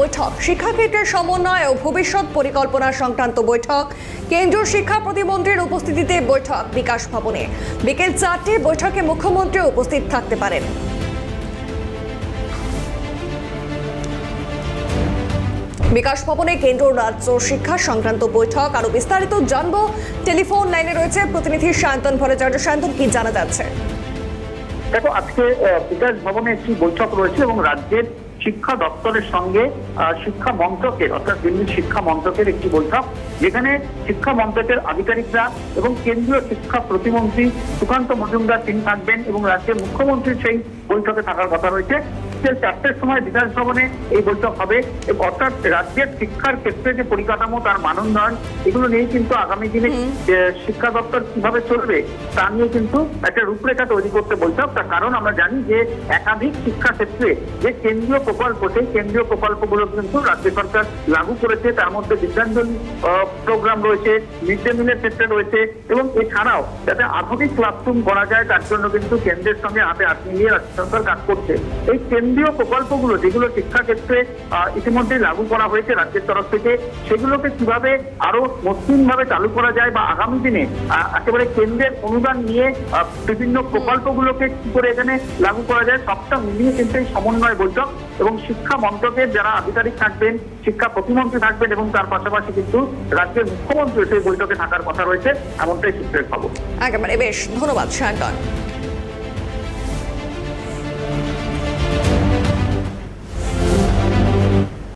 বৈঠক, শিক্ষাক্ষেত্রের সমন্বয় ও ভবিষ্যৎ পরিকল্পনা সংক্রান্ত বৈঠক। কেন্দ্রীয় শিক্ষা প্রতিমন্ত্রীর উপস্থিতিতে বৈঠক বিকাশ ভবনে। বিকেল 4টে বৈঠকে মুখ্যমন্ত্রী উপস্থিত থাকতে পারেন। বিকাশ ভবনে কেন্দ্র রাজ্য শিক্ষা সংক্রান্ত বৈঠক। আরো বিস্তারিত জানবো, টেলিফোন লাইনে রয়েছে প্রতিনিধি সায়ন্তন ভট্টাচার্য। সায়ন্তন, কি জানা যাচ্ছে? দেখো, আজকে বিকাশ ভবনে একটি বৈঠক রয়েছে এবং রাজ্যের শিক্ষা দপ্তরের সঙ্গে শিক্ষা মন্ত্রকের অর্থাৎ দিল্লির শিক্ষা মন্ত্রকের একটি বৈঠক, যেখানে শিক্ষা মন্ত্রকের আধিকারিকরা এবং কেন্দ্রীয় শিক্ষা প্রতিমন্ত্রী সুকান্ত মজুমদার তিনি থাকবেন এবং রাজ্যের মুখ্যমন্ত্রী সেই বৈঠকে থাকার কথা রয়েছে। 4টের সময় বিকাশ ভবনে এই বৈঠক হবে। অর্থাৎ রাজ্যের শিক্ষার ক্ষেত্রে যে পরিকাঠামো, তার মানোন্নয়ন, এগুলো নিয়ে কিন্তু আগামী দিনে শিক্ষা দপ্তর কিভাবে চলবে তা নিয়ে কিন্তু একটা রূপরেখা তৈরি করতে বৈঠক। তার কারণ আমরা জানি যে একাধিক শিক্ষা ক্ষেত্রে যে কেন্দ্রীয় প্রকল্প, সেই কেন্দ্রীয় প্রকল্পগুলো কিন্তু রাজ্য সরকার লাগু করেছে। তার মধ্যে বিদ্যাঞ্জলি প্রোগ্রাম রয়েছে, মিড ডে মিলের ক্ষেত্রে রয়েছে এবং এছাড়াও যাতে আধুনিক ক্লাসরুম করা যায় তার জন্য কিন্তু কেন্দ্রের সঙ্গে হাতে হাত মিলিয়ে রাজ্য সরকার কাজ করছে। এই কেন্দ্রীয় প্রকল্পগুলো যেগুলো শিক্ষা ক্ষেত্রে ইতিমধ্যে লাগু করা হয়েছে রাজ্যের তরফ থেকে, সেগুলোকে কিভাবে আরো মসৃণভাবে চালু করা যায় বা আগামী দিনে একেবারে কেন্দ্রের অনুদান নিয়ে বিভিন্ন প্রকল্পগুলোকে কি করে এখানে লাগু করা যায়, সবটা মিলিয়ে কিন্তু এই সমন্বয় বৈঠক। এবং শিক্ষা মন্ত্রকের যারা আধিকারিক থাকবেন, শিক্ষা প্রতিমন্ত্রী থাকবেন এবং তার পাশাপাশি কিন্তু রাজ্যের মুখ্যমন্ত্রী সেই বৈঠকে থাকার কথা রয়েছে, এমনটাই সূত্রের খবর। একেবারে বেশ, ধন্যবাদ সায়ন্তন।